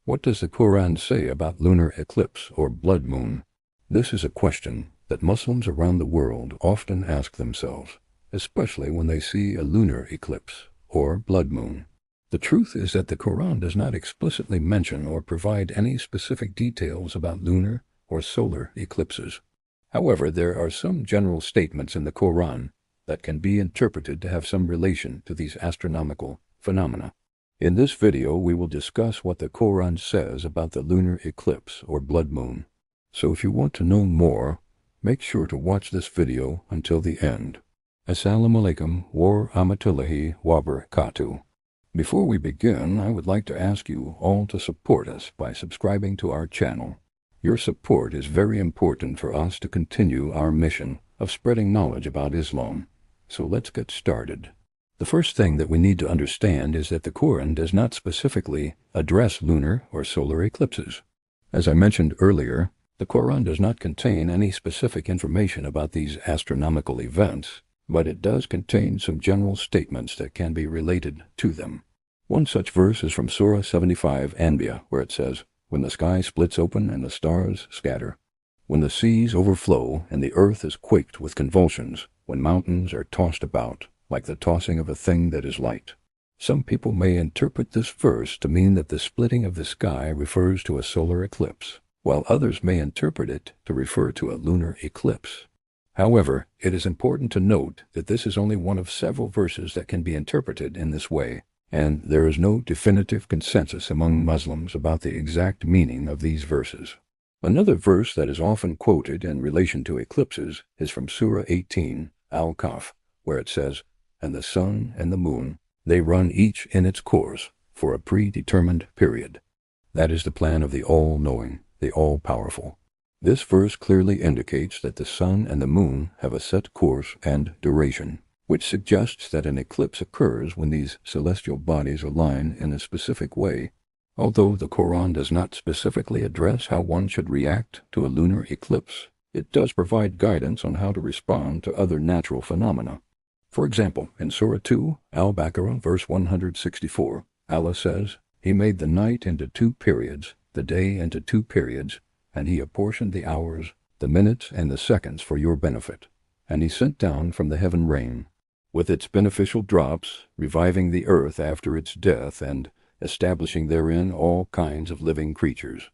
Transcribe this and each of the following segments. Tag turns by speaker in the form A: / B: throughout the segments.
A: What does the Quran say about lunar eclipse or blood moon? This is a question that Muslims around the world often ask themselves, especially when they see a lunar eclipse or blood moon. The truth is that the Quran does not explicitly mention or provide any specific details about lunar or solar eclipses. However, there are some general statements in the Quran that can be interpreted to have some relation to these astronomical phenomena. In this video, we will discuss what the Quran says about the lunar eclipse or blood moon. So if you want to know more, make sure to watch this video until the end. Assalamu alaikum wa rahmatullahi wa barakatuh. Before we begin, I would like to ask you all to support us by subscribing to our channel. Your support is very important for us to continue our mission of spreading knowledge about Islam. So let's get started. The first thing that we need to understand is that the Quran does not specifically address lunar or solar eclipses. As I mentioned earlier, the Quran does not contain any specific information about these astronomical events, but it does contain some general statements that can be related to them. One such verse is from Surah 75 Anbiya, where it says, "When the sky splits open and the stars scatter, when the seas overflow and the earth is quaked with convulsions, when mountains are tossed about, like the tossing of a thing that is light." Some people may interpret this verse to mean that the splitting of the sky refers to a solar eclipse, while others may interpret it to refer to a lunar eclipse. However, it is important to note that this is only one of several verses that can be interpreted in this way, and there is no definitive consensus among Muslims about the exact meaning of these verses. Another verse that is often quoted in relation to eclipses is from Surah 18, Al-QALB, where it says, "And the sun and the moon, they run each in its course for a predetermined period." That is the plan of the all-knowing, the all-powerful. This verse clearly indicates that the sun and the moon have a set course and duration, which suggests that an eclipse occurs when these celestial bodies align in a specific way. Although the Quran does not specifically address how one should react to a lunar eclipse, it does provide guidance on how to respond to other natural phenomena. For example, in Surah 2, Al-Baqarah, verse 164, Allah says, "He made the night into two periods, the day into two periods, and He apportioned the hours, the minutes, and the seconds for your benefit. And He sent down from the heaven rain, with its beneficial drops, reviving the earth after its death, and establishing therein all kinds of living creatures,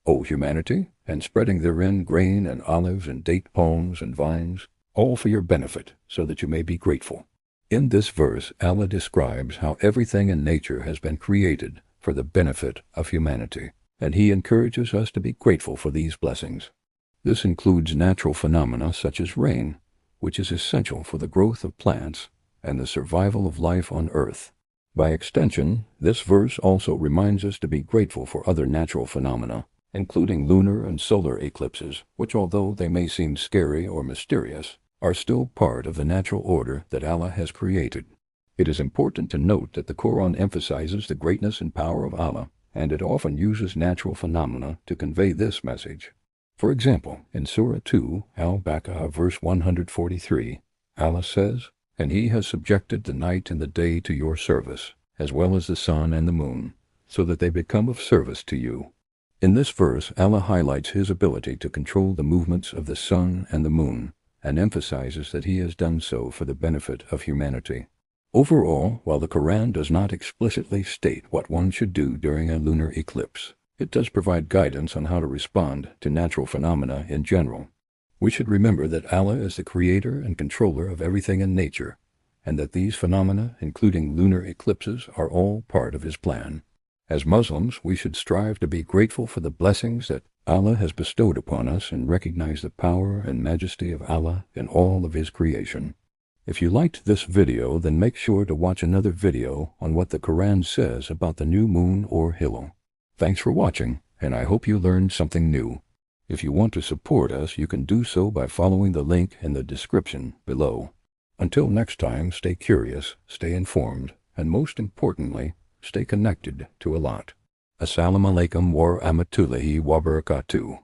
A: O humanity, and spreading therein grain and olives and date palms and vines, all for your benefit, so that you may be grateful." In this verse, Allah describes how everything in nature has been created for the benefit of humanity, and He encourages us to be grateful for these blessings. This includes natural phenomena such as rain, which is essential for the growth of plants and the survival of life on earth. By extension, this verse also reminds us to be grateful for other natural phenomena, including lunar and solar eclipses, which, although they may seem scary or mysterious, are still part of the natural order that Allah has created. It is important to note that the Quran emphasizes the greatness and power of Allah, and it often uses natural phenomena to convey this message. For example, in Surah 2, Al-Baqarah, verse 143, Allah says, "And He has subjected the night and the day to your service, as well as the sun and the moon, so that they become of service to you." In this verse, Allah highlights His ability to control the movements of the sun and the moon, and emphasizes that He has done so for the benefit of humanity. Overall, while the Quran does not explicitly state what one should do during a lunar eclipse, it does provide guidance on how to respond to natural phenomena in general. We should remember that Allah is the creator and controller of everything in nature, and that these phenomena, including lunar eclipses, are all part of His plan. As Muslims, we should strive to be grateful for the blessings that Allah has bestowed upon us and recognize the power and majesty of Allah in all of His creation. If you liked this video, then make sure to watch another video on what the Quran says about the new moon or hilal. Thanks for watching, and I hope you learned something new. If you want to support us, you can do so by following the link in the description below. Until next time, stay curious, stay informed, and most importantly, stay connected to Allah. Assalamu alaikum wa rahmatullahi wa barakatuh.